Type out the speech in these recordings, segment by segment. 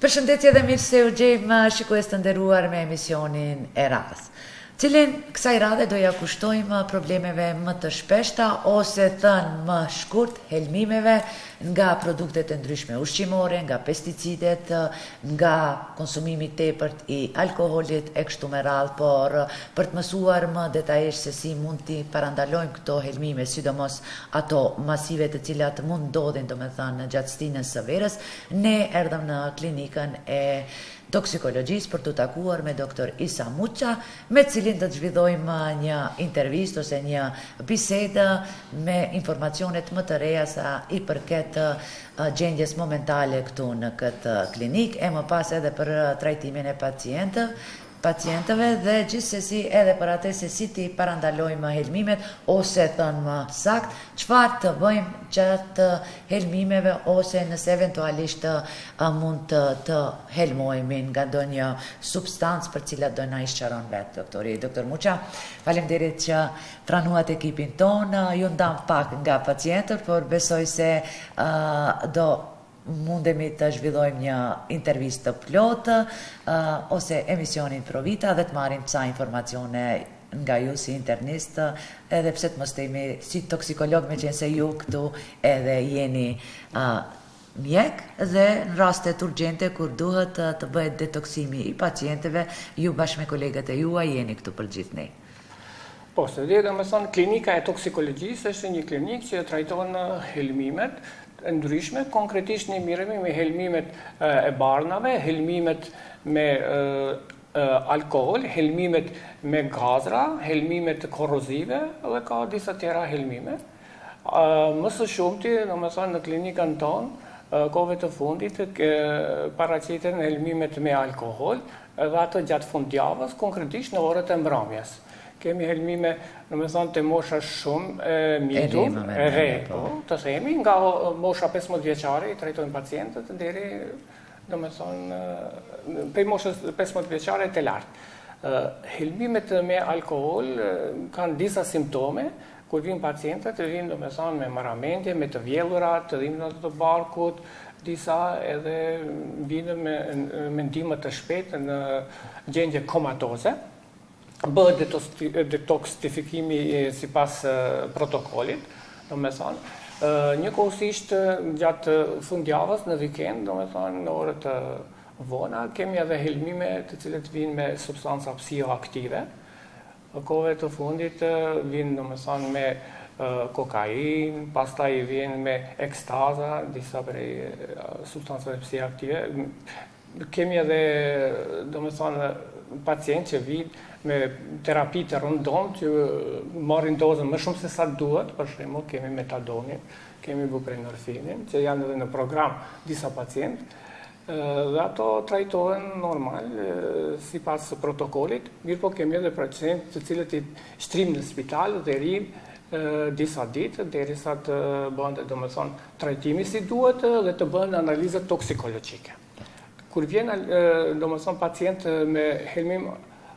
Përshëndetje dhe mirë se u gjejmë shikues të nderuar me emisionin e radhës, cilin kësaj radhe doja kushtojmë problemeve më të shpeshta ose thënë më shkurt helmimeve nga produktet e ndryshme ushqimore, nga pesticidet, nga konsumimi tepërt i alkoholit e kështu me radhë, por për të mësuar më detajisht se si mund t'i parandalojmë këto helmime, sidomos ato masive të cilat mund ndodhin, domethënë gjatë stinës së verës, ne erdhëm në klinikën e toksikologjisë për të takuar me doktor Isa Muça, me cilin të zhvillojmë një intervistë ose një bisedë me informacionet më të reja sa i përket gjendjes momentale këtu në këtë klinikë, e më pas edhe për trajtimin e pacientëve dhe gjithsesi edhe për atë se si ti parandalojmë helmimet ose thënë më sakt, çfarë të bëjmë gjatë helmimeve ose nëse eventualisht mund të helmojmë nga ndonjë substancë për cilat do na isqaron vetë doktori. Doktor Muça, faleminderit që pranuat ekipin tonë, ju ndam pak nga pacientët, por besoj se do mundemi të zhvillojmë një intervistë të plotë ose emisionin Provita dhe të marrim ca informacione nga ju si internist, edhe pse të mos themi si toksikolog, me qenë se ju këtu edhe jeni mjek dhe në rastet urgjente kur duhet të bëhet detoksimi i pacientëve, ju bashkë me kolegët e juaj jeni këtu për gjithë ne. Po, se dhe me thonë, klinika e toksikologjisë është një klinikë që trajton helmimet ndryshme, konkretisht ne mirëmi me helmimet e barnave, helmimet me alkohol, helmimet me gazra, helmimet korrozive dhe ka disa tjera helmime. Më së shumti, domethënë në klinikën tonë, kohëve të fundit paraqiten helmimet me alkohol dhe ato gjatë fundjavës, konkretisht në orët e mbrëmjes. Kemi helmime, domethënë, të mosha shumë mjetu, e re, të themi, nga mosha 15 vjeçare i trajtojnë pacientët deri, domethënë, prej moshës 15 vjeçare të lartë. Helmimet me alkohol kanë disa simptome, kur vinë pacientët, vinë domethënë me marramendje, me të vjellura, të dhimbje të barkut, disa edhe vinë me mendime të shpejtë në gjendje komatoze. Bëhet detoksifikimi sipas protokollit, domethënë. Njëkohësisht gjatë fundjavës në vikend, domethënë në orët vona, kemi edhe helmime të cilët vinë me substanca psihoaktive. Kohëve të fundit vinë domethënë me kokain, pastaj vinë me ekstaza, disa prej substancave psihoaktive. Kemi edhe domethënë pacientë që vinë me terapi të rëndom që marrin dozën më shumë se sa duhet, për shembull kemi metadonin, kemi buprenorfinin, që janë edhe në program disa pacientë, dhe ato trajtohen normal sipas protokollit, mirë po kemi edhe pacientë të cilët i shtrim në spital dhe rinë disa ditë derisa të bëhen domethënë trajtimi si duhet dhe të bëhen analizat toksikologjike. Kur vjen domethënë pacient me helmim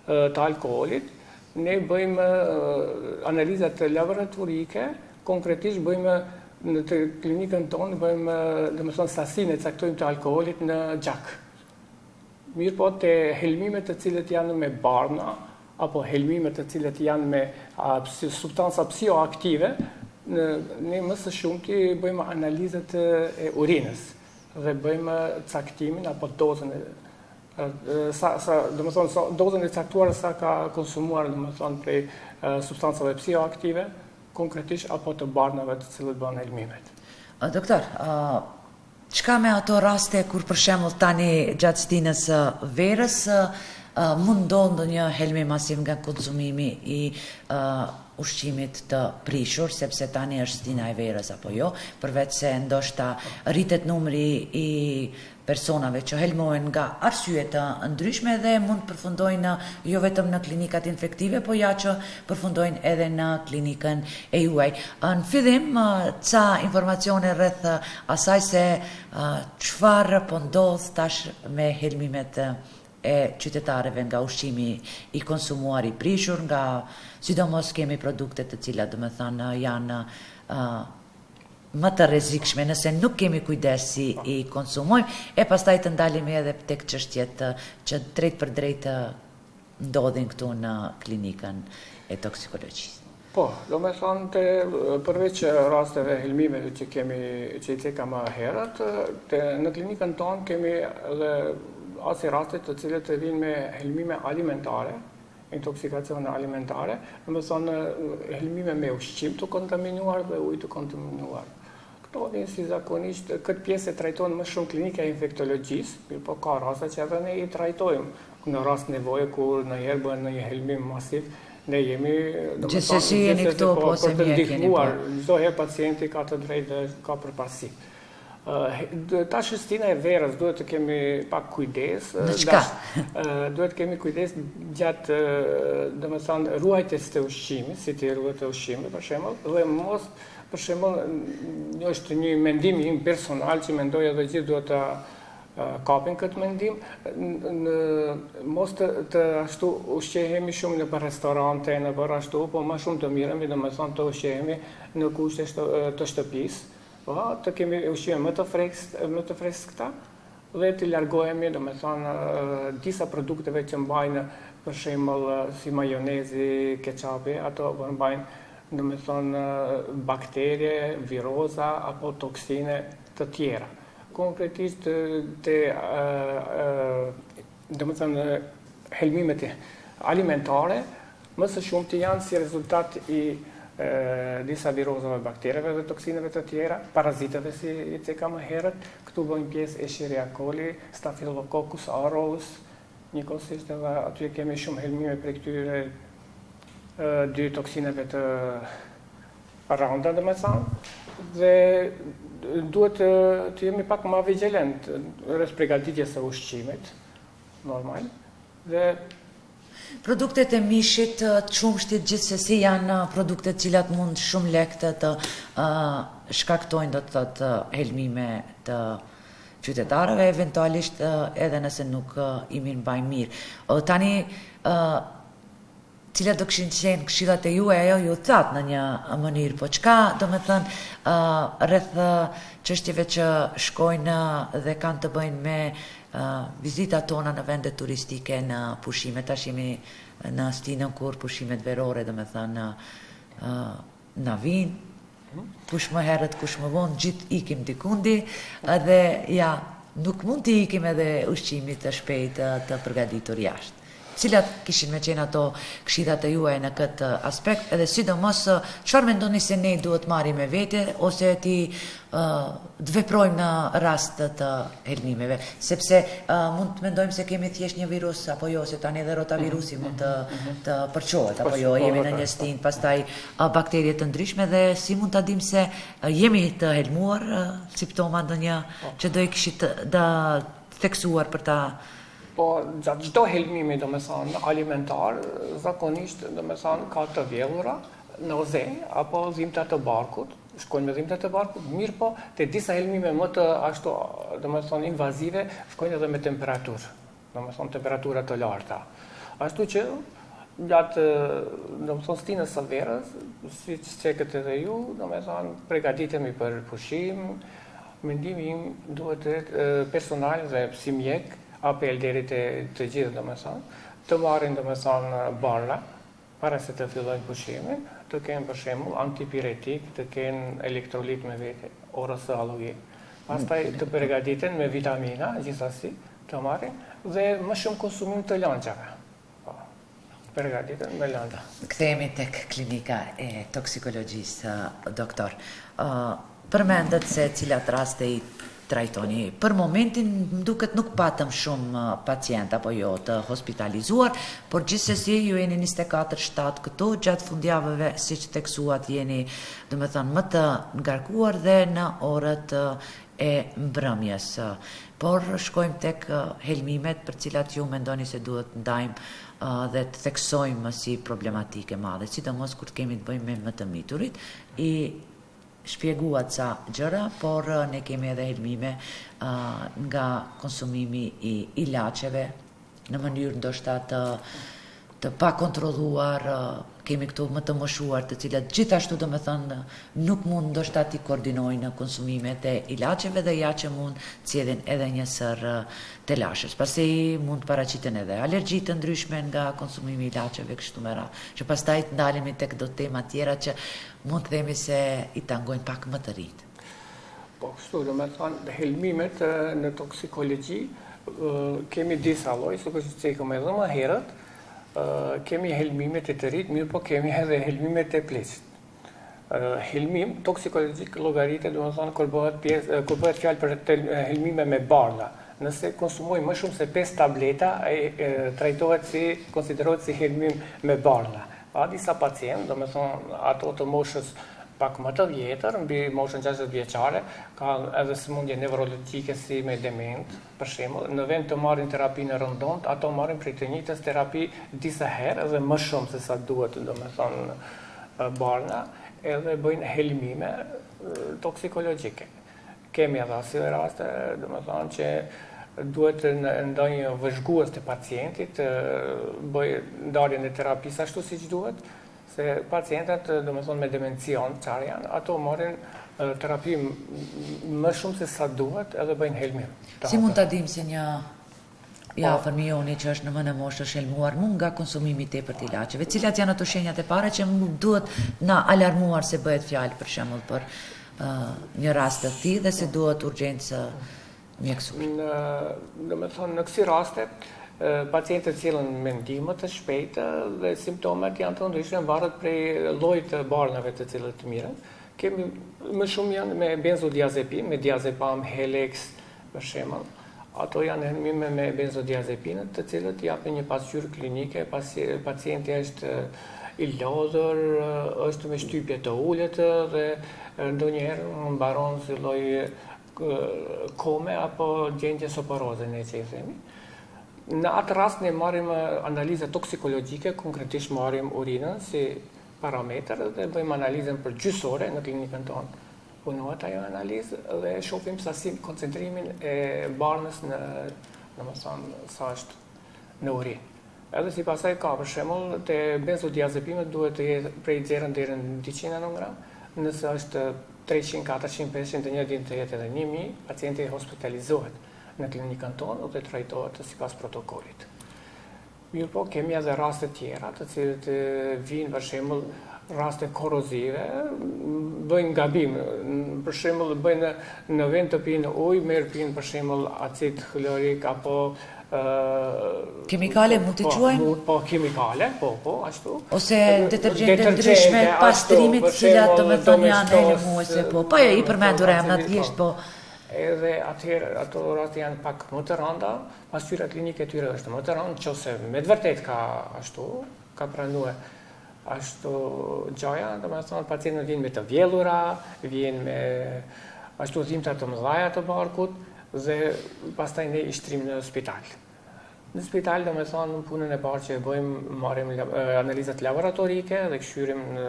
të alkoholit, ne bëjmë analizat laboratorike, konkretisht bëjmë në klinikën tonë, bëjmë domethënë sasinë e caktojmë të alkoholit në gjak. Mirë po të helmimet të cilët janë me barna, apo helmimet të cilët janë me substanca psihoaktive, ne më së shumti bëjmë analizat e urinës dhe bëjmë caktimin apo dozën dozën e caktuar sa ka konsumuar domethënë prej substancave psihoaktive, konkretisht apo të barnave të cilët bën helmimet. Doktor, çka me ato raste kur për shembull tani gjatë stinës së verës mund ndodhë ndonjë helmim masiv nga konsumimi i ushqimit të prishur, sepse tani është stina e verës apo jo, përveç se ndoshta rritet numri i personave që helmohen nga arsye të ndryshme dhe mund përfundojnë jo vetëm në klinikat infektive, po ja që përfundojnë edhe në klinikën e juaj. Në fillim, ca informacione rreth asaj se çfarë po ndodh tash me helmimet e qytetarëve nga ushqimi i konsumuar i prishur, nga sidomos kemi produkte të cilat domethënë janë më të rrezikshme nëse nuk kemi kujdes si i konsumojmë, e pastaj të ndalemi edhe tek çështjet që drejt për drejt ndodhin këtu në klinikën e toksikologjisë. Po, do me thonë përveç rasteve helmimeve që i ceka më herët, në klinikën tonë kemi edhe asi rastet të cilët të vinë me helmime alimentare, intoksikacione alimentare, do me thonë helmime me ushqim të kontaminuar dhe ujë të kontaminuar. Këto vinë si zakonisht, këtë pjesë e trajtojnë më shumë klinika e infektologjisë, mirë po ka raste që edhe ne i trajtojmë në rast nevoje kur në herë bën një helmim masiv. Ne jemi gjithsesi jeni këtu po se për të ndihmuar, çdo herë pacienti ka të drejtë dhe ka përparësi. Tash stina e verës duhet të kemi pak kujdes. Në çka? Duhet të kemi kujdes gjatë, domethënë ruajtjes të ushqimit, si të ruajtë ushqimit për shembull, dhe mos për shembull, është një mendim im personal që mendoj edhe gjithë duhet ta kapin këtë mendim, mos të ashtu ushqehemi shumë në për restorante, në për ashtu, po ma shumë të miremi, dhe me thonë të ushqehemi në kushte të shtëpisë, të kemi ushqime më të freskëta, dhe të largohemi, dhe me thonë, disa produkteve që mbajnë, për shembull si majonezi, keqapi, ato mbajnë, dhe me thonë, bakterje, viroza, apo toksine të tjera. Konkretisht helmimet alimentare, më së shumti janë si rezultat i disa virozave, baktereve dhe toksineve të tjera, paraziteve si i ceka më herët, këtu bëjnë pjesë Escherichia coli, Staphylococcus aureus, njëkohësisht edhe aty kemi shumë helmime për këtyre dy toksineve të randa, dhe duhet të jemi pak më vigjilent rreth përgatitjes së ushqimit, normal, dhe produktet e mishit, të qumshtit gjithsesi janë produkte cilat mund shumë lehtë të shkaktojnë do të thotë helmime të qytetarëve, eventualisht edhe nëse nuk i mbajnë mirë. Tani cilat do kishin qenë këshillat e juaja, ajo ju thatë në një mënyrë, po çka do me thënë rreth çështjeve që shkojnë dhe kanë të bëjnë me vizitat tona në vende turistike, në pushime, tash jemi në stinën kur pushimet verore, do me thënë na vinë, kush më herët, kush më vonë, gjithë ikim dikundi, dhe ja, nuk mund të ikim edhe ushqimit të shpejt të përgatitur jashtë. Cilat kishin me qenë ato këshillat e juaja në këtë aspekt, edhe sidomos çfarë mendoni se ne duhet marrim me vete ose ti të veprojmë në rast të helmimeve, sepse mund të mendojmë se kemi thjesht një virus apo jo, se tani edhe rotavirusi mund të përçohet apo jo, jemi në një stinë, pastaj bakterie të ndryshme, dhe si mund ta dimë se jemi të helmuar, simptoma ndonjë që do i kishit da theksuar për ta. Po, gjatë çdo helmimi, do me thonë, alimentar, zakonisht, do me thonë, ka të vjellura, nauzë, apo dhimbta të barkut, shkojnë me dhimbta të barkut, mirë po, te disa helmime më të ashtu, do me thonë, invazive, shkojnë edhe me temperaturë, do me thonë, temperatura të larta. Ashtu që, gjatë, do me thonë, stinës së verës, si që cekët edhe ju, do me thonë, përgatitemi për pushim, mendimi im duhet personal dhe si mjek, apel deri të gjithë, do me thonë, të marrin, do me thonë, barra, para se të fillojnë pushimin, të kenë për shembull antipiretik, të kenë elektrolit me vete, ORS halogin. Pastaj të përgatiten me vitamina, gjithsesi, të marrin, dhe më shumë konsumim të lançave. Përgatiten me landa. Kthehemi tek klinika e toksikologjisë, doktor. Përmendet se cilat raste i trajtoni. Për momentin duket nuk patëm shumë pacient apo jo të hospitalizuar, por gjithsesi ju jeni 24/7 këtu, gjatë fundjavëve siç theksuat jeni, do të thënë, më të ngarkuar dhe në orët e mbrëmjes. Por shkojmë tek helmimet për cilat ju mendoni se duhet ndajmë dhe të theksojmë si problematike madhe, sidomos kur kemi të bëjmë me më të miturit, i shpjeguat sa gjëra, por ne kemi edhe helmime nga konsumimi i ilaçeve në mënyrë ndoshta të pa kontrolluar, kemi këtu më të moshuar të cilat gjithashtu do me thënë nuk mund ndoshta t'i koordinojnë konsumimet e ilaçeve dhe ja që mund cjedhin edhe një sër të lashës. Pasi mund të paraqiten edhe alergji të ndryshme nga konsumimi i ilaçeve kështu me radhë. Që pastaj të ndalemi tek do tema tjera që mund të themi se i tangojnë pak më të rinjt. Po, kështu do me thënë helmimet në toksikologji kemi disa lloje, sikur që kemi edhe më herët. Kemi helmimet e të rritë, mirë po kemi edhe helmimet e pleqit. Helmim toksikologjik llogaritet, do të thonë kur bëhet fjalë për helmime me barna. Nëse konsumoj më shumë se 5 tableta, konsiderohet si helmim me barna. Pa disa pacientë, do të thonë ato të moshës pak më të vjetër, mbi moshën 60 vjeçare, ka edhe sëmundje neurologjike si me dement, për shembull, në vend të marrin terapinë rëndom, ato marrin prej të njëjtës terapi disa herë edhe më shumë se sa duhet, domethënë barna, edhe bëjnë helmime toksikologjike. Kemi edhe asnjë raste, domethënë që duhet në ndonjë vëzhgues të pacientit bëj ndarjen e terapisë ashtu siç duhet. Se pacientët, domethënë me demencion, çfarë janë, ato marrin terapi më shumë se sa duhet edhe bëjnë helmim. Si mund ta dim se një fëmijë që është në vend e moshës është helmuar mund nga konsumimi i tepërt të ilaçeve? Cilat janë ato shenjat e para që duhet na alarmuar se bëhet fjalë për shembull për një rast të tillë dhe se duhet urgjencë mjekësore? Domethënë në kësi raste pacientët cilën me ndihmë të shpejtë dhe simptomat janë të ndryshme varet prej llojit të barnave të cilët të mirën. Kemi më shumë janë me benzodiazepin, me diazepam, Helex për shembull. Ato janë helmime me benzodiazepinët, të cilët japin një pasqyrë klinike, pacienti është i lodhur, është me shtypje të ulët dhe ndonjëherë mbaron si lloj kome apo gjendje soporoze ne që i themi. Në atë rast ne marrim analiza toksikologjike, konkretisht marrim urinën si parametër dhe bëjmë analizën përgjysore në klinikën tonë. Punohet ajo analizë dhe shohim sasi koncentrimin e barnës domethënë sa është në urinë. Edhe sipas asaj ka për shembull te benzodiazepinët duhet të jetë prej 0 deri në 200 nanogram, nëse është 300, 400, 500 të njëjtin të jetë edhe 1000, pacienti hospitalizohet në klinikën tonë dhe trajtohet sipas protokollit. Mirë po, kemi edhe raste tjera, të cilët vinë për shembull raste korrozive, bëjnë gabim, për shembull bëjnë në vend të pinë ujë, merr pinë për shembull acid hlorik apo Kimikale mund t'i quajmë? Po, kimikale, po, ashtu. Ose detergjente ndryshme pastrimit, cilat domethënë janë helmuese, po i përmendur emrat thjesht, po. Edhe atëherë ato raste janë pak më të rënda, pasqyra klinike e tyre është më të rëndë, nëse me të vërtetë ka pranuar ashtu gjaja, domethënë pacientët vinë me të vjellura, vinë me ashtu dhimbta të mëdha të barkut dhe pastaj ne i shtrim në spital. Në spital domethënë punën e parë që e bëjmë, marrim analizat laboratorike dhe këshyrim në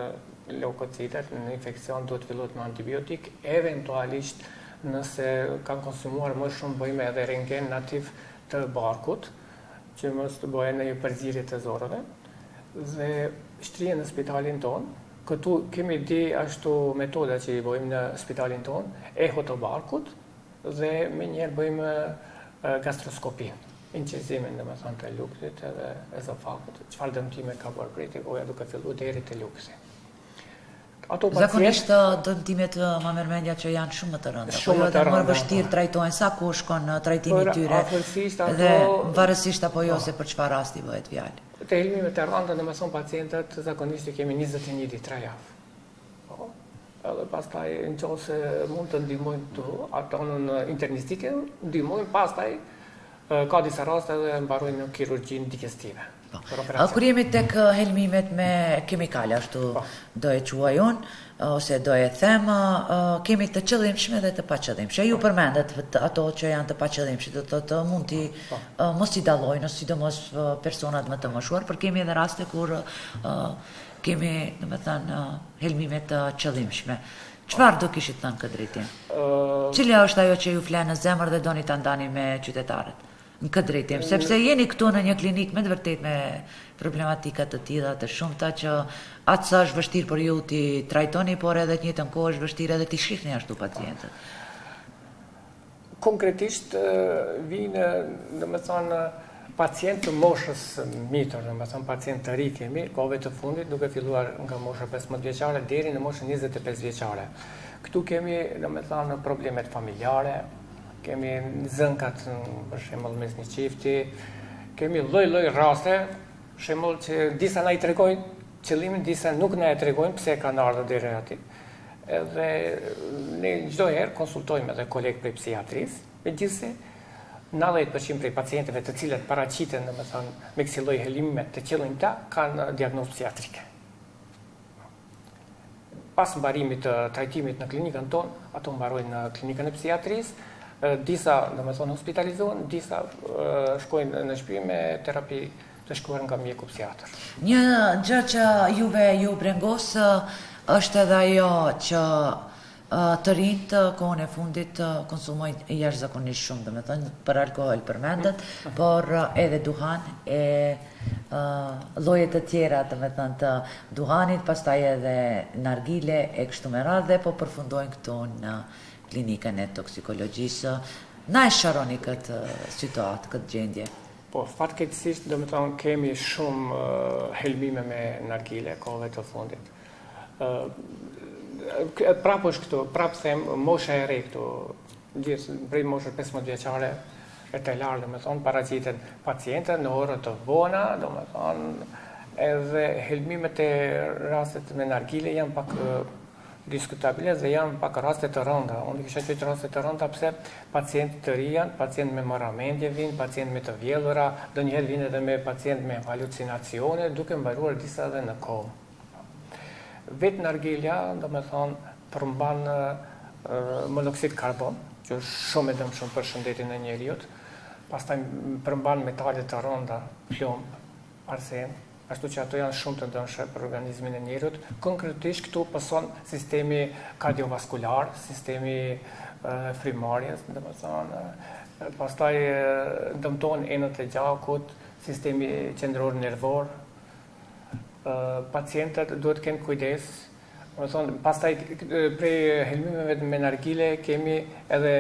leukocitet, në infekcion duhet fillohet me antibiotik, eventualisht nëse kanë konsumuar më shumë bëjmë edhe rentgen nativ të barkut, që mos të bëjë në përzierje të zorëve, dhe shtrihen në spitalin tonë. Këtu kemi ashtu metoda që i bëjmë në spitalin tonë, eho të barkut, dhe me njerë bëjmë gastroskopi, inqizimin domethënë të luksit edhe ezofagut, çfarë dëmtime ka bërë prej goja duke filluar deri te luksi. Zakonisht dëmtimet më merr mendja që janë shumë më të rënda. Shumë të rënda. Më vështirë trajtohen, sa kohë shkon trajtimi i tyre. Dhe varësisht apo jo se për çfarë rasti bëhet fjalë. Te helmimet e rënda domethënë pacientët zakonisht kemi 21 ditë 3 javë. Po. Edhe pastaj nëse mund të ndihmojnë këtu, ato në internistike ndihmojnë, pastaj ka disa raste edhe mbarojnë në kirurgjinë digestive. Kur jemi tek helmimet me kimikale, ashtu do e quaj unë, ose do e them, kemi të qëllimshme dhe të paqëllimshme. Ju përmendet ato që janë të paqëllimshme, do të thotë mund t'i mos i dallojnë, sidomos personat më të moshuar, por kemi edhe raste kur kemi, domethënë, helmime të qëllimshme. Çfarë do kishit thënë këtë drejtim? Cila është ajo që ju flen në zemër dhe doni ta ndani me qytetarët? në këtë drejtim, sepse jeni këtu në një klinik me të vërtet me problematika të tilla të shumta që atë sa është vështirë për ju t'i trajtoni, por edhe të njëjtën kohë është vështirë edhe t'i shihni ashtu pacientët. Konkretisht vinë, domethënë, pacient të moshës mitër, domethënë pacient të ri kemi, kohëve të fundit, duke filluar nga mosha 15 vjeçare deri në moshën 25 vjeçare. Këtu kemi, domethënë, problemet familjare, kemi zënkat, për shembull, mes një çifti, kemi lloj-lloj raste, për shembull që disa na i tregojnë qëllimin, disa nuk na e tregojnë pse kanë ardhur deri aty. Edhe ne çdo herë konsultojmë edhe kolegë prej psikiatrisë, megjithëse 90% prej pacientëve të cilët paraqiten, domethënë, me kësi lloj helmime të qëllimta kanë diagnozë psikiatrike. Pas mbarimit të trajtimit në klinikën tonë, ato mbarojnë në klinikën e psikiatrisë. Disa, domethënë, hospitalizohen, disa shkojnë në shtëpi me terapi të shkuar nga mjeku psikiatër. Një gjë që juve ju brengos është edhe ajo që të rinjt kohën e fundit konsumojnë jashtëzakonisht shumë, domethënë për alkool përmendet, por edhe duhan e lloje të tjera, domethënë të duhanit, pastaj edhe nargile e kështu me radhë, po përfundojnë këtu në klinikën e toksikologjisë. Na e sharoni këtë situatë, këtë gjendje? Po, fatkeqësisht, domethënë, kemi shumë helmime me nargile kohëve të fundit. Prapë është këtu, prapë them, mosha e re këtu, gjithë prej moshës 15 vjeçare e të lartë, domethënë, paraqiten pacientë në orë të vona, domethënë, edhe helmimet e rastet me nargile janë pak diskutabile dhe janë pak raste të rënda. Unë kisha qenë raste të rënda pse pacientë të ri janë, pacientë me marramendje vinë, pacientë me të vjellura, ndonjëherë vinë edhe me pacientë me halucinacione, duke mbaruar disa edhe në kohë. Vetë nargilja, domethënë, përmban monoksid karbon, që është shumë e dëmshëm për shëndetin e njerëzit. Pastaj përmban metale të rënda, plomb, arsen, ashtu që ato janë shumë të dëmshme për organizmin e njerëzit. Konkretisht këtu pëson sistemi kardiovaskular, sistemi frymarrjes, domethënë, pastaj dëmton enët e gjakut, sistemi qendror nervor. Pacientët duhet të kenë kujdes. Domethënë, pastaj prej helmimeve me nargile kemi edhe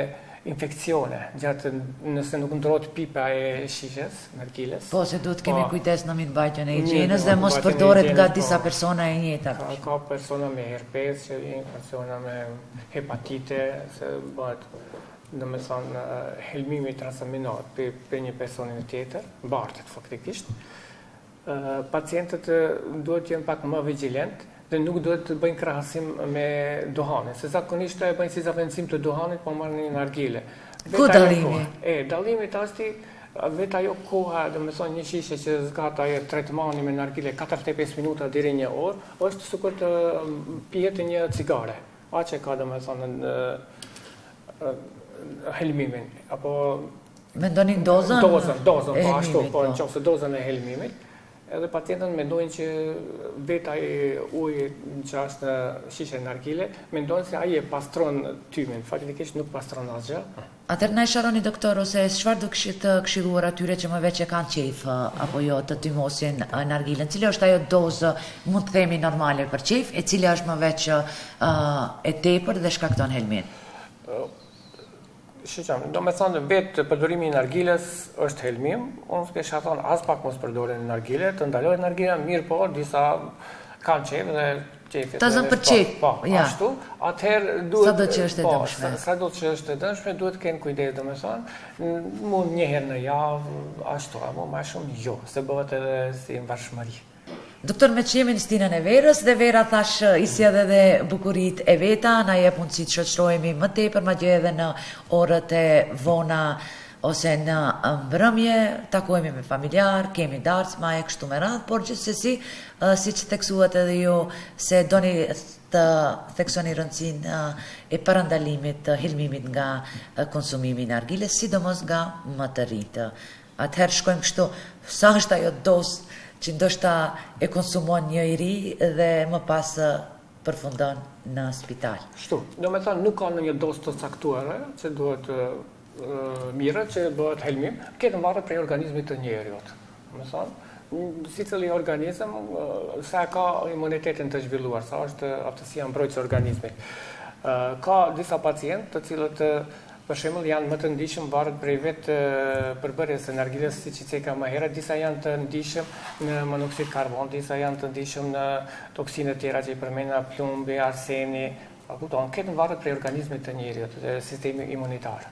infekcione, gjatë nëse nuk ndrohet pipa e shishes, nargiles. Po, se duhet kemi kujdes në mirëmbajtjen e higjienës dhe mos përdoret nga disa persona e njëjta. Ka persona me herpes, persona me hepatite, se bëhet, domethënë, helmimi transmitohet për një personin tjetër, mbartet faktikisht. Pacientët duhet të jenë pak më vigjilent dhe nuk duhet të bëjnë krahasim me duhanin, se zakonisht e bëjnë si zavendësim të duhanit, po marrin një nargile. Ku dallimi? Dallimi tashti vetë ajo koha, domethënë një shishe që zgat ajo tretmani me nargile 45 minuta deri 1 orë, është sikur të pihet një cigare. Aq e ka domethënë helmimin apo mendonin dozën? Dozën, po ashtu, po nëse dozën e helmimit. Edhe pacientët mendojnë që vetë ai uji që është në shishe nargile, mendojnë se ai e pastron tymin, faktikisht nuk pastron asgjë. Atëherë na e sharoni doktor, ose çfarë do kishit të këshilluar atyre që më veç e kanë qejf apo jo të tymosin nargilen? Cila është ajo dozë, mund të themi normale për qejf, e cila është më veç e tepër dhe shkakton helmin? Do me thonë, vetë përdorimi i nargiles është helmim, unë s'kesha thonë as pak mos përdoren nargile, të ndalohet nargile, mirë po, disa kanë qef dhe qefit. Ta zëmë për qef, ja. Ashtu, atëherë duhet... Sa do që është e dëmshme? Sa do që është e dëmshme, duhet kënë kujdes, do me thonë, mund një herë në javë, ashtu, apo ma shumë jo, se bëhet edhe si mbarshmëri. Doktor, me që jemi në stinën e verës, dhe vera thash i sjellë edhe bukurit e veta, na jep mundësi të shoqërohemi më tepër, madje edhe në orët e vona ose në mbrëmje, takohemi me familjar, kemi darcma e kështu me radhë, por gjithsesi, siç theksuat edhe ju se doni të theksoni rëndësinë e parandalimit të helmimit nga konsumimi i nargiles, sidomos nga më të rinjtë. Atëherë shkojmë kështu, sa është ajo dosë që ndoshta e konsumon një i ri dhe më pas përfundon në spital. Shtu, do me thënë nuk ka në një dosë të caktuar që duhet mirë që bëhet helmim, këtë varet prej organizmit të njeriut. Më thonë, si cili organizëm, sa ka imunitetin të zhvilluar, sa është aftësia mbrojtës e organizmit. Ka disa pacientë të cilët për shembull janë më të ndihshëm varet prej vetë përbërjes së nargilës, siç i theka më herët, disa janë të ndihshëm në monoksid karbon, disa janë të ndihshëm në toksine të tjera që i përmenda plumbi, arseni, kupton, këtë varet prej organizmit të njeriut, të sistemi imunitar.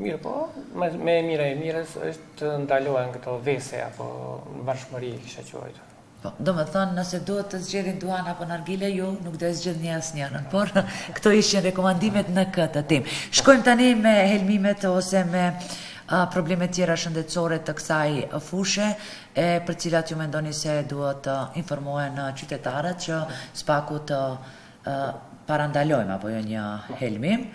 Mirë po, me mira e mirës është të ndalohen këto vese apo në bashkëmëri kisha quajtur. Po, do me thënë, nëse duhet të zgjedhin duan apo nargile, ju nuk do e zgjedhni asnjërin, por këto ishin rekomandimet në këtë temë. Shkojmë tani me helmimet ose me problemet tjera shëndetësore të kësaj fushe, për cilat ju mendoni se duhet të informohen qytetarët që spaku të parandalojmë apo jo një helmim.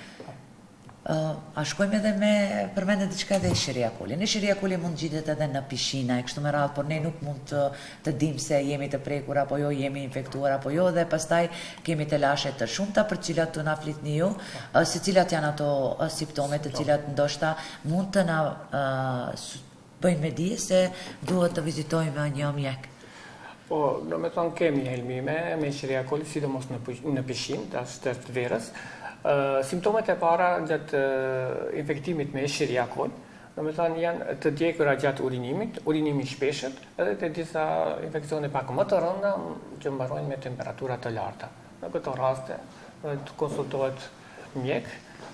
A shkojmë edhe me përmendet diçka edhe Escherichia coli. Escherichia coli mund gjitet edhe në pishina e kështu me radhë, por ne nuk mund të dimë se jemi të prekur apo jo, jemi infektuar apo jo, dhe pastaj kemi të lashe të shumta për cilat të na flitni ju, se cilat janë ato simptomet të cilat ndoshta mund të na bëjnë me dije se duhet të vizitojmë një mjek. Po, do me thonë kemi helmime me Escherichia coli, sidomos në pishin, të verës. Simptomet e para gjatë infektimit me Escherichia coli, do me thënë janë të djegura gjatë urinimi shpeshët, edhe të disa infekcione pak më të rënda që mbarojnë me temperatura të larta. Në këto raste të konsultohet mjek,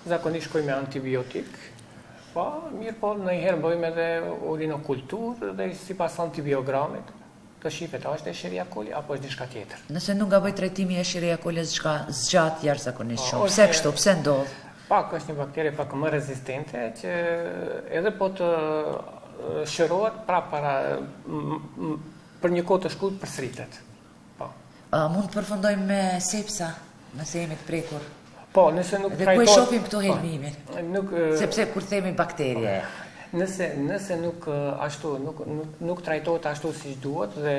zakonisht shkojmë me antibiotik, po mirë po ndonjëherë bëjmë edhe urinokulturë dhe sipas antibiogramit të shifet a është Escherichia coli apo është diçka tjetër. Nëse nuk gaboj trajtimi Escherichia coli zgjat jashtëzakonisht shumë. Pse kështu? Pse ndodh? Pak është një bakterie pak më rezistente që edhe po të shërohet para për një kohë të shkurtër përsëritet. Po. Mund të përfundojmë me sepsa, nëse jemi të prekur. Po, nëse nuk trajtohet. Dhe ku e shohim këtu helmimin? Sepse kur themi bakterie. Nëse nuk trajtohet ashtu si duhet dhe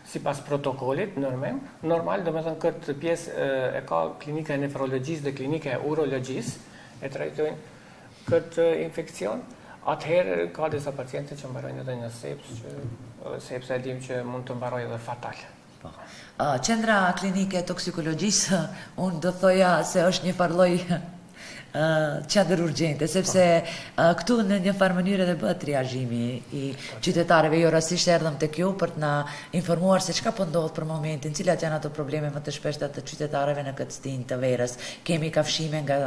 sipas protokollit normal, domethënë këtë pjesë e ka klinika e nefrologjisë dhe klinika e urologjisë e trajtojnë këtë infekcion. Atëherë ka disa pacientë që mbarojnë edhe një sepse e dim që mund të mbarojë edhe fatal. Qendra klinike toksikologjisë, unë do thoja se është një farlloj qendër urgjente, sepse këtu në një farë mënyrë edhe bëhet triazhimi i qytetarëve. Jo rastisht erdhëm tek ju për të na informuar se çka po ndodh për momentin, cilat janë ato probleme më të shpeshta të qytetarëve në këtë stinj të verës. Kemi kafshime nga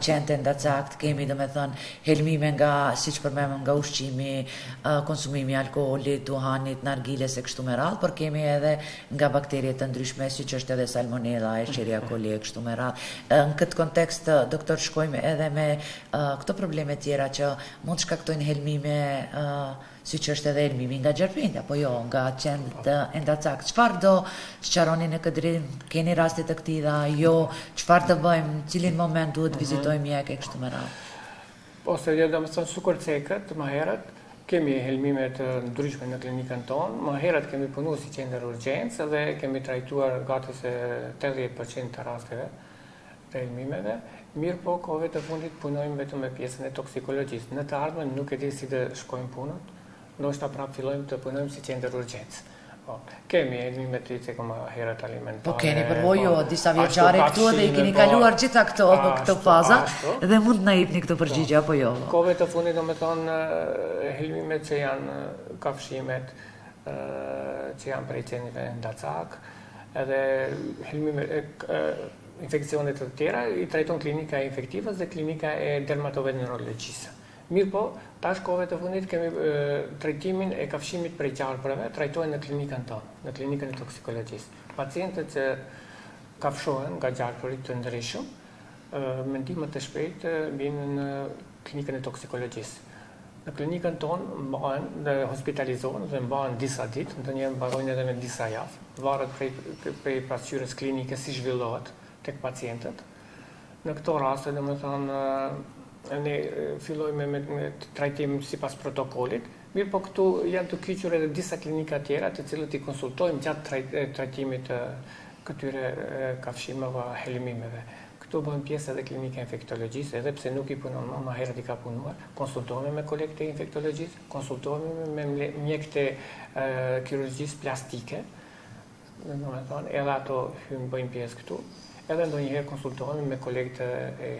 qente ndacakt, kemi domethënë helmime nga, siç përmendëm, nga ushqimi, konsumimi i alkoolit, duhanit, nargiles e kështu me radhë, por kemi edhe nga bakterie të ndryshme, siç është edhe salmonella, Escherichia coli e kështu me radhë. Në këtë kontekst, doktor, shkojmë edhe me këto probleme tjera që mund të shkaktojnë helmime, siç është edhe helmimi nga gjerpinda, apo jo, nga qendet e ndacakt. Çfarë do sqaroni në këtë drejtim? Keni raste të këtilla? Jo, çfarë të bëjmë? Cilin moment duhet vizitojmë mjek e kështu me radhë? Ose domethënë sukur cekët, më herët kemi helmime të ndryshme në klinikën tonë, më herët kemi punuar si qendër urgjencë dhe kemi trajtuar gati se 80% të rasteve të helmimeve. Mirë po, kohëve të fundit punojmë vetëm me pjesën e toksikologjisë. Në të ardhmen nuk e di si të shkojmë punët, ndoshta prapë fillojmë të punojmë si qendër urgjencë. Kemi helmime të icë më herët alimentare. Po keni përvojë disa vjeçare këtu dhe i keni kaluar gjitha këto faza dhe mund na jepni këto përgjigje apo jo? Kohëve të fundit domethënë helmimet që janë kafshimet, që janë prej qenjeve ndacak, edhe helmimet infekcionet të tjera i trajton klinika e infektivës dhe klinika e dermatovenerologjisë. Mirë po, tash kohëve të fundit kemi trajtimin e kafshimit prej gjarprave, trajtohen në klinikën tonë, në klinikën e toksikologjisë. Pacientët që kafshohen nga gjarpërit të ndryshëm, me ndihmë të shpejtë vinë në klinikën e toksikologjisë. Në klinikën tonë mbahen dhe hospitalizohen dhe mbahen disa ditë, ndonjëherë mbarojnë edhe me disa javë. Varet prej pasqyrës klinike si zhvillohet tek pacientët. Në këto raste, domethënë, ne fillojmë me trajtim sipas protokollit. Mirë po këtu janë të kyçur edhe disa klinika tjera të cilët i konsultojmë gjatë trajtimit të këtyre kafshimeve, helmimeve. Këtu këtu bëhen pjesë edhe klinika infektologjisë, edhe pse nuk I punon më herët I ka punuar, konsultohemi me kolegë të infektologjisë, konsultohemi me mjek të kirurgjisë plastike, domethënë edhe ato bëjnë pjesë këtu, edhe ndonjëherë konsultohemi me kolegë të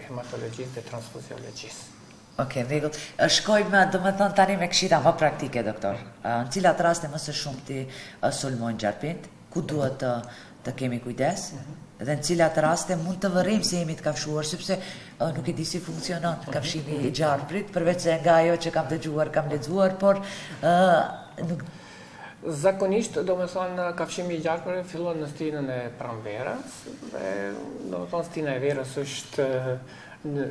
hematologjisë dhe transfuziologjisë. Okej, rregull. Shkojmë, domethënë tani me këshilla më praktike, doktor. Në cilat raste më së shumti sulmojnë gjarpint, ku duhet të kemi kujdes, dhe në cilat raste mund të vërejmë se jemi të kafshuar, sepse nuk e di si funksionon kafshimi I gjarprit, përveç se nga ajo që kam dëgjuar, kam lexuar, por nuk. Zakonisht, domethënë kafshimi I gjarprit fillon në stinën e pranverës, dhe domethënë stina e verës është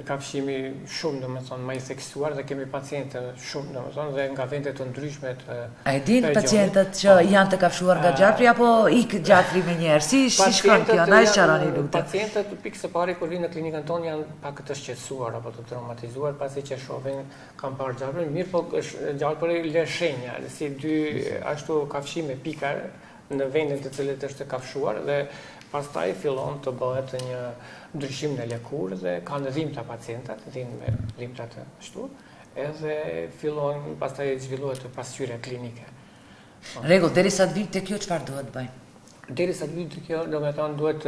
kafshimi shumë domethënë më I theksuar dhe kemi pacientë shumë domethënë dhe nga vende të ndryshme të A e din pacientët që janë të kafshuar nga gjarpri apo ik gjarpri me njerë? Si shkon kjo? Na e sqaroni lutem. Pacientët pikë së pari kur vinë në klinikën tonë janë pak të shqetësuar apo të traumatizuar pasi që shohin kanë parë gjarprin, mirë po gjarpri lë shenja, si dy ashtu kafshime pika në vendin të cilët është kafshuar dhe pastaj fillon të bëhet një ndryshim në lëkurë dhe kanë dhimbta pacientat, dhimbë me dhimbta të ashtu, edhe fillon pastaj zhvillohet pasqyrja klinike. Rregull, derisa të vim te kjo çfarë duhet bëjmë? Derisa të vim te kjo, domethënë duhet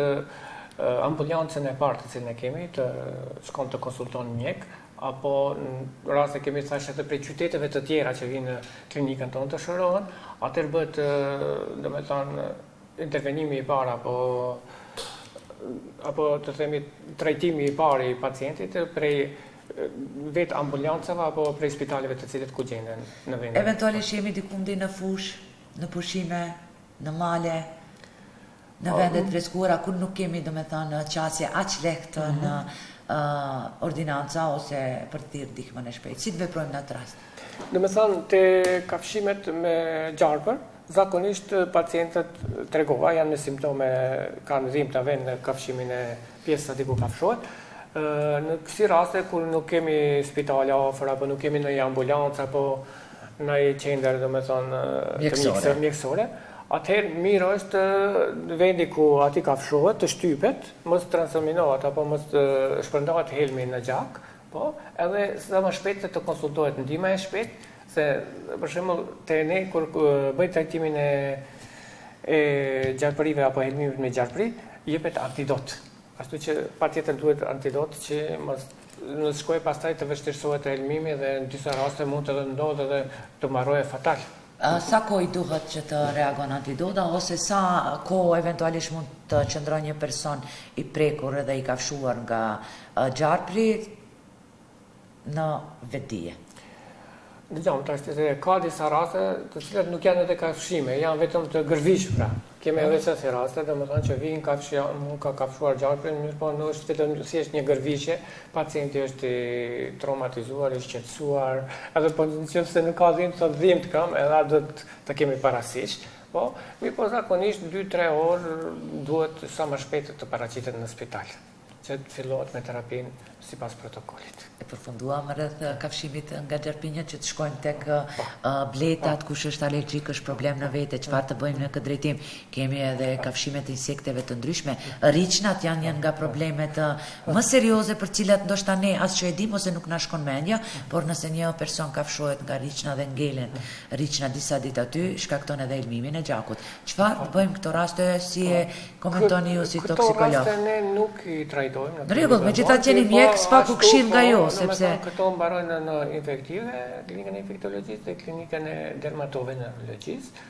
ambulancën e parë të cilën e kemi të shkon të konsulton mjek, apo në rast se kemi thashë edhe prej qyteteve të tjera që vinë në klinikën tonë të shërohen, atëherë bëhet domethënë intervenimi I parë apo të themi trajtimi I parë I pacientit prej vetë ambulancave apo prej spitaleve të cilët ku gjenden në vend. Eventualisht jemi diku në fush, në pushime, në male, në vendet freskuara ku nuk kemi domethënë qasje aq lehtë në ordinanca ose për të thirrë ndihmën e shpejtë. Si të veprojmë në atë rast? Domethënë te kafshimet me gjarpër zakonisht pacientët tregova janë me simptome, kanë dhimbta vend në kafshimin e pjesës aty ku kafshohet. Në kësi raste kur nuk kemi spitale afër apo nuk kemi ndonjë ambulancë apo ndonjë qendër domethënë të mjekësore, atëherë mirë është vendi ku aty kafshohet të shtypet, mos transminohet apo mos shpërndahet helmi në gjak, po, edhe sa më shpejt të konsultohet ndihma e shpejtë. Se, për shembull, te ne kur bëjmë trajtimin e gjarpërive apo helmimit me gjarpëri, jepet antidot. Ashtu që patjetër duhet antidot që mos shkojë pastaj të vështirësohet helmimi dhe në disa raste mund të ndodhë edhe të mbarojë fatal. Sa kohë duhet që të reagon antidota ose sa kohë eventualisht mund të qëndron një person I prekur edhe I kafshuar nga gjarpri në vetdije? Dëgjom, ka disa raste të cilat nuk janë edhe kafshime, janë vetëm të gërvishura. Kemi edhe çështje raste, domethënë që vinë nuk ka kafshuar gjarprin, mirë po nuk është vetëm thjesht një gërvishje, pacienti është I traumatizuar, I shqetësuar, edhe po nëse nuk ka dhimbtë kam, edhe do të kemi parasysh. Po, mirë po zakonisht 2-3 orë duhet sa më shpejt të paraqitet në spital, që të fillohet me terapinë sipas protokollit. E përfunduam rreth kafshimit nga gjarpinja që të shkojmë tek bletat, kush është alergjik, është problem në vete, çfarë të bëjmë në këtë drejtim. Kemi edhe kafshimet e insekteve të ndryshme. Ricnat janë nga problemet më serioze për cilat ndoshta ne as që e dim ose nuk na shkon mendja, por nëse një person kafshohet nga ricna dhe ngelen ricna disa ditë aty, shkakton edhe helmimin e gjakut. Çfarë bëjmë këto raste, si e komentoni ju si toksikolog? Këto raste ne nuk I trajtojmë. Në rregull, megjithatë jeni mjek, s'paku këshill nga ju, sepse këto mbarojnë në infektive, klinikën e infektologjisë dhe klinikën e dermatovenerologjisë.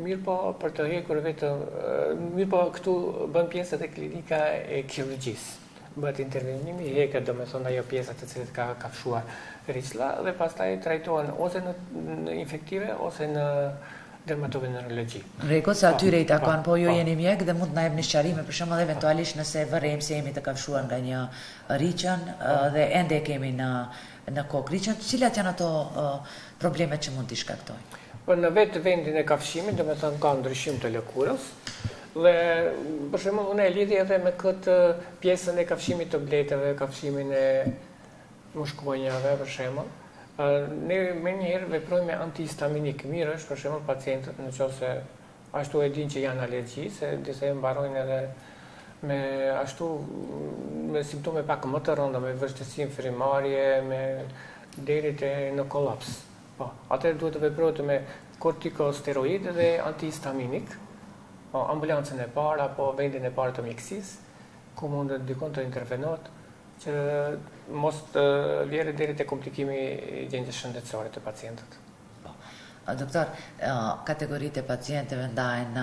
Mirë po për të hekur vetëm, mirë po këtu bën pjesë edhe klinika e kirurgjisë. Bëhet intervenimi, heket domethënë ajo pjesa të cilët ka kafshuar riclla dhe pastaj trajtohen ose në infektive ose në dermatovenerologji. Rregull, sa atyre I takon, po ju jeni mjek dhe mund të na jepni sqarime për shembull eventualisht nëse vërejmë se jemi të kafshuar nga një ricën dhe ende kemi në kokë ricën, cilat janë ato problemet që mund t'i shkaktojnë? Po në vetë vendin e kafshimit, domethënë ka ndryshim të lëkurës dhe për shembull unë e lidhi edhe me këtë pjesën e kafshimit të bletëve, kafshimin e mushkonjave për shembull. Ne me njëherë veprojmë me antihistaminik. Mirë është për shembull pacientët nëse ashtu e din që janë alergji, se disa mbarojnë edhe me ashtu me simptome pak më të rënda, me vështirësi frimarje, me deri në kolaps. Po, atëherë duhet të veprohet me kortikosteroid dhe antihistaminik, po, ambulancën e parë apo vendin e parë të mjekësisë, ku mund të dikon të intervenohet që mos të vjerë deri te komplikimi i gjendjes shëndetësore të pacientët. Doktor, kategoritë e pacientëve ndahen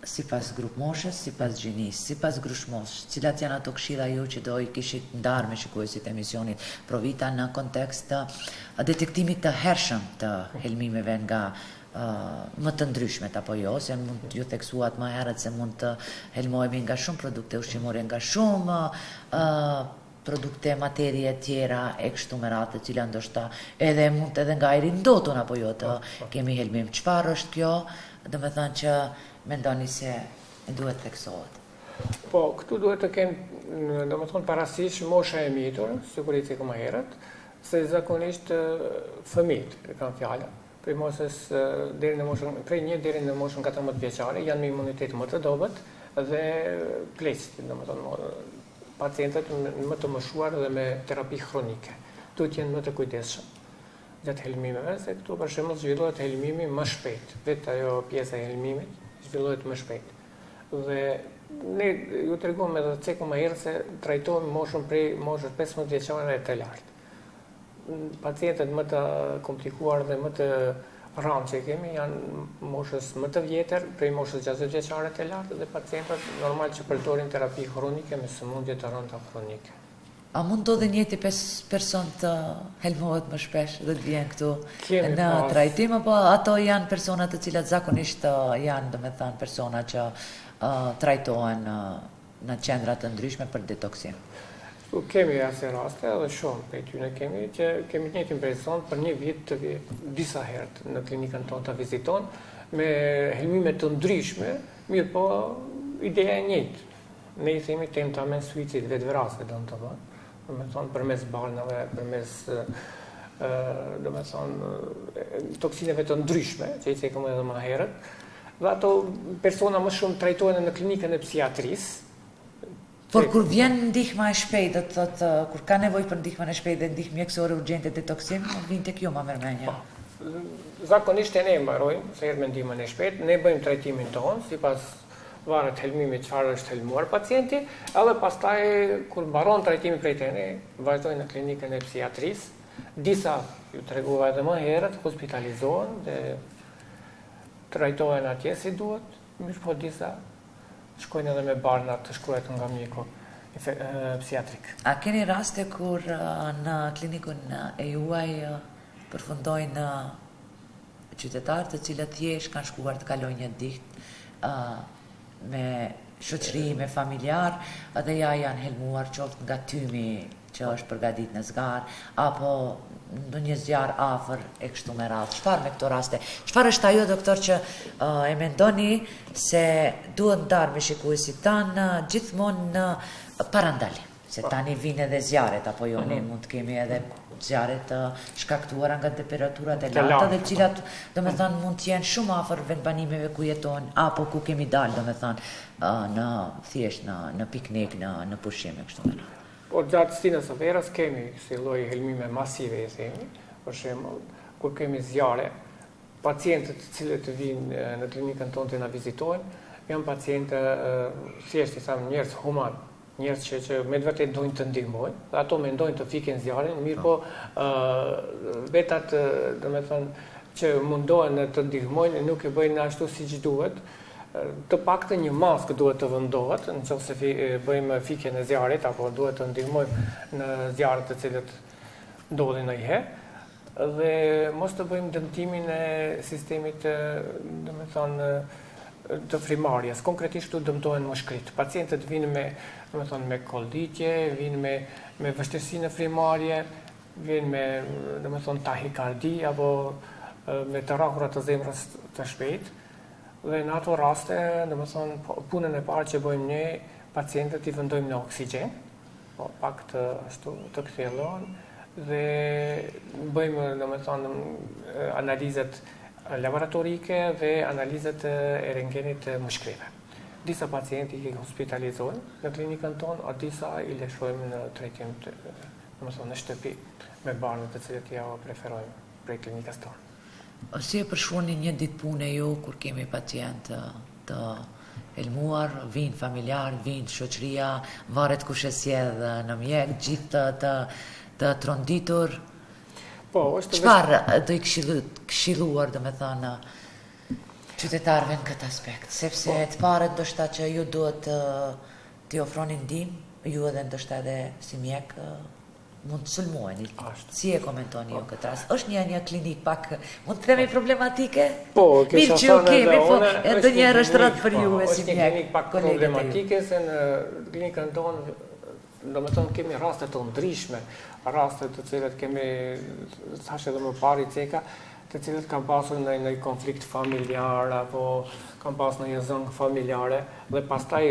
sipas grup moshës, sipas gjinisë, sipas grup moshës. Cilat janë ato këshilla ju që do i kishit ndarë me shikuesit e emisionit Provita në kontekst të detektimit të hershëm të helmimeve nga më të ndryshmet apo jo, se mund ju theksuat më herët se mund të helmohemi nga shumë produkte ushqimore, nga shumë produkte, materie tjera e kështu me radhë, të cila ndoshta edhe mund edhe nga ajri ndotur apo jo të kemi helmim. Çfarë është kjo? Do të thënë që mendoni se duhet theksohet. Po, këtu duhet të kemë, do të thonë parasysh mosha e mjetur, sigurisht e më herët, se zakonisht fëmijët e kanë fjalën. Prej moshës deri në moshën prej 1 deri në moshën 14 vjeçare janë me imunitet më të dobët dhe pleqët, domethënë pacientët më të moshuar dhe me terapi kronike. Duhet të jenë më të kujdesshëm gjatë helmimeve, se këtu për shembull zhvillohet helmimi më shpejt. Vetë ajo pjesa e helmimit zhvillohet më shpejt. Dhe ne ju tregom edhe ceku më herë se trajtojmë moshën prej moshës 15 vjeçare e të lartë. Pacientët më të komplikuar dhe më të rëndë që kemi janë moshës më të vjetër, prej moshës 60 vjeçare të lartë, dhe pacientët normal që përdorin terapi kronike me sëmundje të rënda kronike. A mund të dhe njëti 5 person të helmohet më shpesh dhe të vjen këtu në trajtim, apo ato janë personat të cilat zakonisht janë, do me thënë, persona që trajtohen në qendra të ndryshme për detoksim? Kemi asë raste edhe shumë për ty në kemi që kemi njëtin person për një vit të disa herët në klinikën tonë të viziton me helmime të ndryshme, mirë po ideja e njëjtë. Ne i themi tentamen suicid, vetë vrasje do në të bënë. Do me thonë përmes balnave, përmes do me thonë toksineve të ndryshme, që i cekëm edhe më herët, dhe ato persona më shumë trajtojnë në klinikën e psiatrisë. Por kur vjen ndihma e shpejtë, do të thotë, kur ka nevojë për ndihmën e shpejtë dhe ndihmë mjekësore urgjente detoksim, vjen tek ju më mërmenja. Zakonisht e ne mbarojmë, se herë me ndihmën e shpejtë, ne bëjmë trajtimin tonë, sipas varet helmimi çfarë është helmuar pacienti, edhe pastaj kur mbaron trajtimi prej tene, vazhdojnë në klinikën e psiatrisë. Disa, ju tregova edhe më herët, hospitalizohen dhe trajtohen atje si duhet, mirë po disa shkojnë edhe me barna të shkruajtur nga mjeku psiatrik. A keni raste kur në klinikën e juaj përfundojnë qytetarë të cilët thjesht kanë shkuar të kalojnë një ditë me shoqëri, me familjar, edhe ja janë helmuar qoftë nga tymi që është përgatit në zgarë, apo në një zjarë afër e kështu me radhë. Çfarë me këto raste? Çfarë është ajo, doktor, që e mendoni se duhet ndarë me shikuesit tanë gjithmonë në parandalim? Se tani vinë edhe zjarret, apo jo, ne mund të kemi edhe zjarre të shkaktuara nga temperaturat e larta, dhe cilat, do me thënë, mund të jenë shumë afër vendbanimeve ku jeton, apo ku kemi dalë, do me thënë, në thjesht në piknik, në pushime, kështu me radhë. Por gjatë stinës së verës kemi si lloj helmime masive, e themi, për shembull, kur kemi zjarre, pacientët të cilët vinë në klinikën tonë të na vizitojnë, janë pacientë thjesht i thamë njerëz human, njerëz që me të vërtetë dojnë të ndihmojnë, dhe ato mendojnë të fiken zjarrin, mirë po vetat, do me thënë, që mundohen të ndihmojnë, nuk e bëjnë ashtu siç duhet. Të paktën një maskë duhet të vendohet, nëse bëjmë fikjen e zjarrit apo duhet të ndihmojmë në zjarret të cilët ndodhin ndonjëherë, dhe mos të bëjmë dëmtimin e sistemit, domethënë, të frimarjes. Konkretisht tu dëmtohen mushkrit. Pacientët vinë me kolditje, vinë me vështirësi në frimarje, vinë me domethënë tahikardi apo me të rrahura të zemrës të shpejtë. Dhe në ato raste, domethënë, punën e parë që bëjmë ne, pacientët i vendojmë në oksigjen, po pak të kthjellohen, dhe bëjmë, domethënë, analizat laboratorike dhe analizat e rentgenit të mushkrive. Disa pacienti i hospitalizojnë në klinikën tonë, a disa i lëshojmë në trajtim në shtëpi me barnët të cilët ja preferojmë prej klinikës tonë. Si e përshkruani një ditë pune ju kur kemi pacient të helmuar, vinë familjar, vinë shoqëria, varet kush e sjell në mjek, gjithë të tronditur? Çfarë do i këshilluar, domethënë, qytetarëve në këtë aspekt, sepse të parët ndoshta që ju duhet t'i ofroni ndihmë, ju edhe ndoshta edhe si mjek mund të sulmuani. Si e komentoni ju këtë rast? Është një klinik pak, mund të themi problematike? Mirë që ju kemi, po edhe njerë është rrët për juve si mjek. Është një klinik pak problematike, se në klinikën tonë, domethënë kemi raste të ndryshme, raste të cilët kemi, thashë edhe më pari ceka, të cilët kanë pasur në konflikt familjar, apo kanë pasur në një zëng familjare, dhe pastaj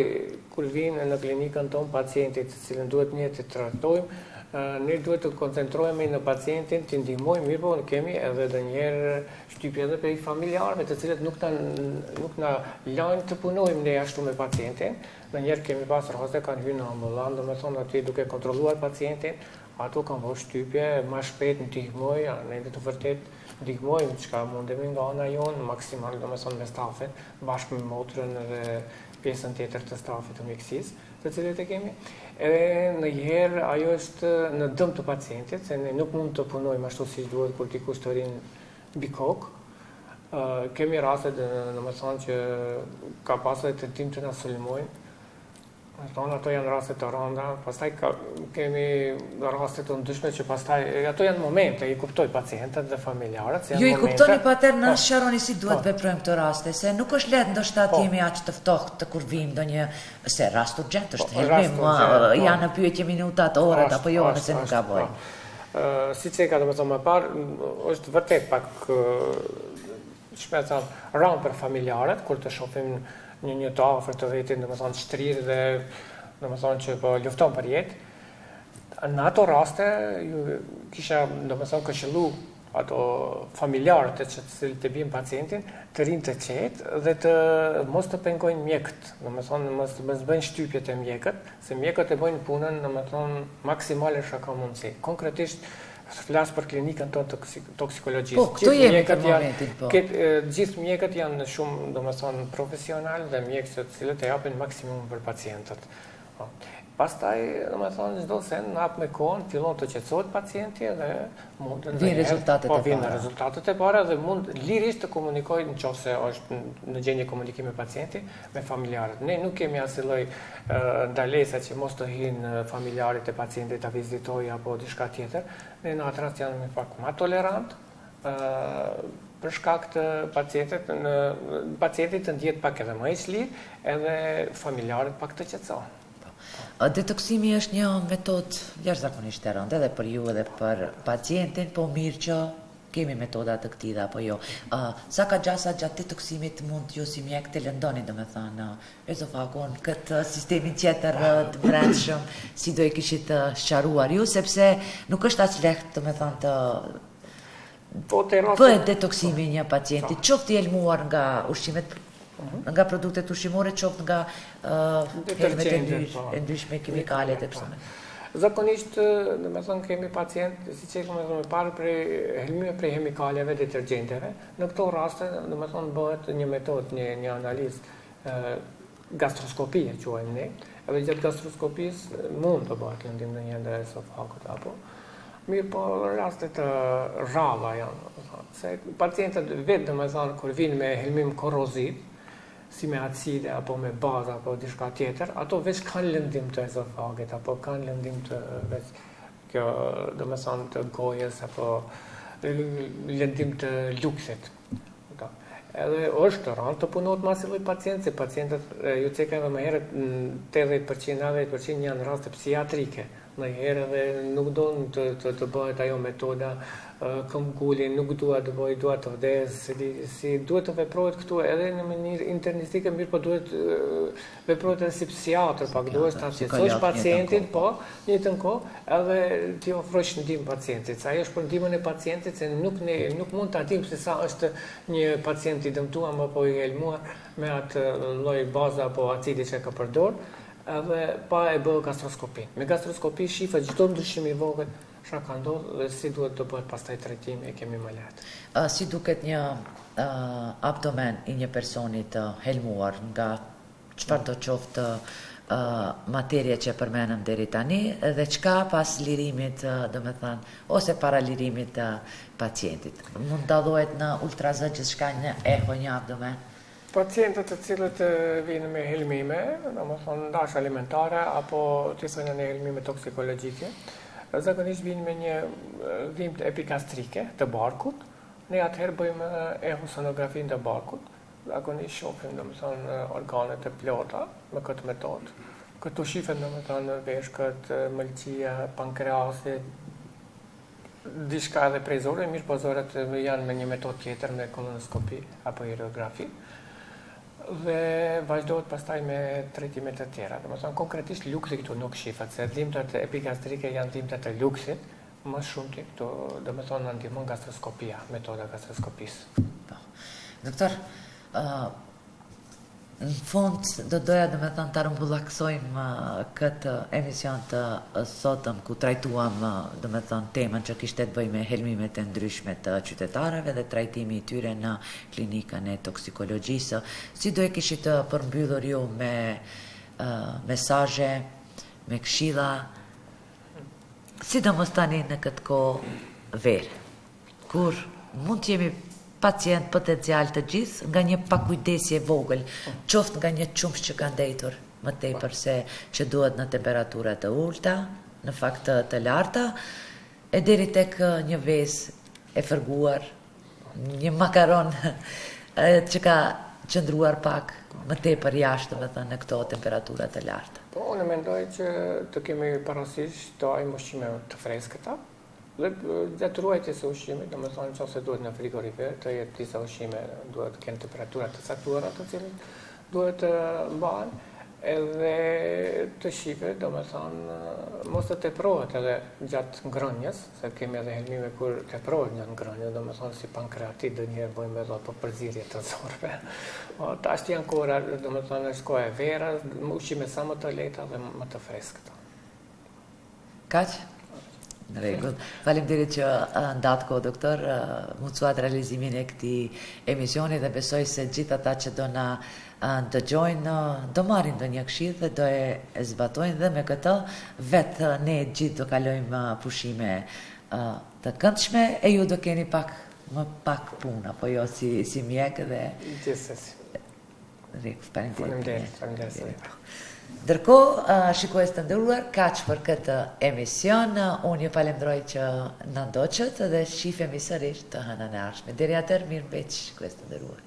kur vinë në klinikën tonë pacientit të cilën duhet një të trajtojmë, ne duhet të koncentrohemi në pacientin, të ndihmojmë, mirë po kemi edhe dhe njerë shtypje edhe për i familjarëve, të cilët nuk na lajnë të punojmë ne ashtu me pacientin, dhe njerë kemi pas raste kanë hyrë në ambulant, dhe me thonë aty duke kontrolluar pacientin, ato kanë bërë shtypje, ma shpejt ndihmoj, ne të vërtet ndihmojmë çka mundemi nga ana jonë, maksimal do me thonë me stafin, bashkë me motrën dhe pjesën tjetër të stafit të mjekësisë, të cilët e kemi. Edhe në herë ajo është në dëm të pacientit, se ne nuk mund të punojmë ashtu si duhet kur dikush të rinë mbi kokë. Kemi raste, domethënë që ka pasur tentim të na sulmojnë. Ato janë raste të rënda, pastaj kemi raste të ndryshme që pastaj, ato janë momente, i kuptoj pacientët dhe familjarët. Ju i kuptoni pater në sharoni si duhet veprojmë këto raste, se nuk është letë ndoshta të jemi aq të ftohtë kur vim ndonjë, se rast urgjent është helmim, janë në pyetje minutat, orët apo jo, nëse nuk ka bojë. Si që ka domethënë më parë, është vërtet pak rënd për familjarët kur të shohim një të afër të vetin, domethënë shtrirë dhe domethënë që po lufton për jetë. Në ato raste ju kisha domethënë këshillu ato familjarët të cilët të bijnë pacientin të rinë të qetë dhe të mos të pengojnë mjekët, domethënë mos bëjnë shtypje të mjekët, se mjekët e bëjnë punën domethënë maksimale sa ka mundësi. Konkretisht flas për klinikën tonë toksikologjisë. Po, këtu jemi për momentin, po. Gjithë mjekët janë shumë, domethënë, profesional dhe mjekë të cilët e japin maksimum për pacientët. Pastaj, domethënë, çdo sen në hap me kohën fillon të qetësohet pacienti dhe mund të vinë rezultatet e para dhe mund lirisht të komunikojë nëse është në gjendje komunikimi me pacienti me familjarët. Ne nuk kemi asnjë lloj ndalesa që mos të hyjnë familjarët e pacientit ta vizitojë apo diçka tjetër. Ne në atë rast janë pak më tolerant për shkak të pacientit të ndjehet pak edhe më i çlitë, edhe familjarët pak të qetësohen. Detoksimi është një metodë jashtëzakonisht e rëndë edhe për ju edhe për pacientin, po mirë që kemi metoda të këtij apo jo. Sa ka gjatë detoksimit mund ju si mjek të lëndoni, domethënë, ezofagun, këtë sistemin tjetër të brendshëm, si do e kishit sqaruar ju, sepse nuk është aq lehtë, domethënë, të bëhet detoksimi një pacienti, qoftë i helmuar nga ushqimet nga produktet ushqimore, qoftë nga helmet e ndryshme kimikale të kësaj. Zakonisht, domethënë kemi pacient, siç e kemi thënë më parë, helmime prej chemikaleve, detergjenteve. Në këto raste, domethënë bëhet një metodë, një analizë gastroskopie quajmë ne. Edhe gjatë gastroskopisë mund të bëhet lëndim në një ndër esofagut apo. Mirë, po raste të rralla janë, se pacientët vetë domethënë kur vinë me helmim korroziv, si me acide, apo me bazë, apo diçka tjetër, ato veç kanë lëndim të ezofaget, apo kanë lëndim të kjo, domethënë të gojës, apo lëndim të luksit. Edhe është rëndë të punohet me asnjë lloj pacienti, se pacientët, ju cekave më herët, 80%, 90% janë raste psikiatrike, ndonjëherë dhe nuk do të bëhet ajo metoda këmbgulli, nuk dua të bëj, dua të vdes, si duhet të veprohet këtu edhe në mënyrë internistike, mirë po duhet veprohet edhe si psikiatër, pak duhet ta shqetësosh pacientin, po, në njëjtën kohë, edhe ti ofrosh ndihmë pacientit. Sa ajo është për ndihmën e pacientit, se nuk mund ta dim se sa është një pacient i dëmtuar apo i helmuar me atë lloj baza apo acidi që ka përdor, edhe pa e bërë gastroskopi. Me gastroskopi shifet çdo ndryshim i vogël çka ka ndodhur dhe si duhet të bëhet pastaj trajtimi, e kemi më lehtë. Si duket një abdomen i një personi të helmuar nga çfarë do qoftë materie që përmenëm deri tani dhe çka pas lirimit, domethënë, ose para lirimit të pacientit. Mund dallohet në ultrazë gjithçka një eho një abdomen? Pacientët të cilët vinë me helmime, domethënë ndash alimentare apo të thënë në helmime toksikologjike, zakonisht vinë me një dhimbje epigastrike të barkut. Ne atëherë bëjmë ehosonografinë të barkut. Zakonisht shohim domethënë organet e plota me këtë metodë. Këtu shifen domethënë veshkët, mëlçia, pankreasi, diçka edhe prej zorëve, mirë po zorët janë me një metodë tjetër me kolonoskopi apo ureografi. Dhe vazhdohet pastaj me trajtimet e tjera. Domethënë konkretisht luksi këtu nuk shifet, se dhimbtat epigastrike janë dhimbtat e luksit, më shumë ti këtu domethënë na ndihmon gastroskopia, metoda gastroskopisë. Po. Doktor, në fund do doja domethënë ta rrumbullaksojmë këtë emision të sotëm ku trajtuam domethënë temën që kishte të bëjë me helmimet e ndryshme të qytetarëve dhe trajtimi i tyre në klinikën e toksikologjisë. Si do e kishit të përmbyllur ju me mesazhe, me këshilla, sidomos tani në këtë kohë verë, kur mund të jemi pacient potencial të gjithë nga një pakujdesje vogël, qoftë nga një qumsh që ka ndetur më tepër se që duhet në temperatura të ulta, në fakt të larta, e deri tek një vezë e fërguar, një makaron që ka qëndruar pak më tepër jashtë, domethënë në këto temperatura të larta. Po, unë mendoj që të kemi parasysh të ajmë ushqime të freskëta, dhe gjatë ruajtjes së ushqimit, domethënë nëse duhet në frigorifer, të jetë disa ushqime duhet të kenë temperatura të caktuara të cilat duhet të mbahen, edhe të shihet, domethënë mos të teprohet edhe gjatë ngrënjes, se kemi edhe helmime kur teprohet gjatë ngrënjes, domethënë si pankreatit ndonjëherë bëjmë edhe po përzierje të zorëve. Tash janë kohra, domethënë është koha e verës, ushqime sa më të lehta dhe më të freskëta. Kaq? Në rregull. Faleminderit që ndatë kohë, doktor, mundsuat realizimin e këtij emisioni dhe besoj se gjithë ata që do na dëgjojnë do marrin ndonjë këshillë dhe do e zbatojnë dhe me këtë vetë ne gjithë do kalojmë pushime të këndshme e ju do keni më pak punë, apo jo si mjek dhe gjithsesi. Faleminderit. Ndërkohë, shikues të nderuar, kaq për këtë emision. Unë ju falenderoj që na ndoqët dhe shihemi sërish të hënën e ardhshme. Deri atëherë, mirëmbëjtje, shikues të nderuar.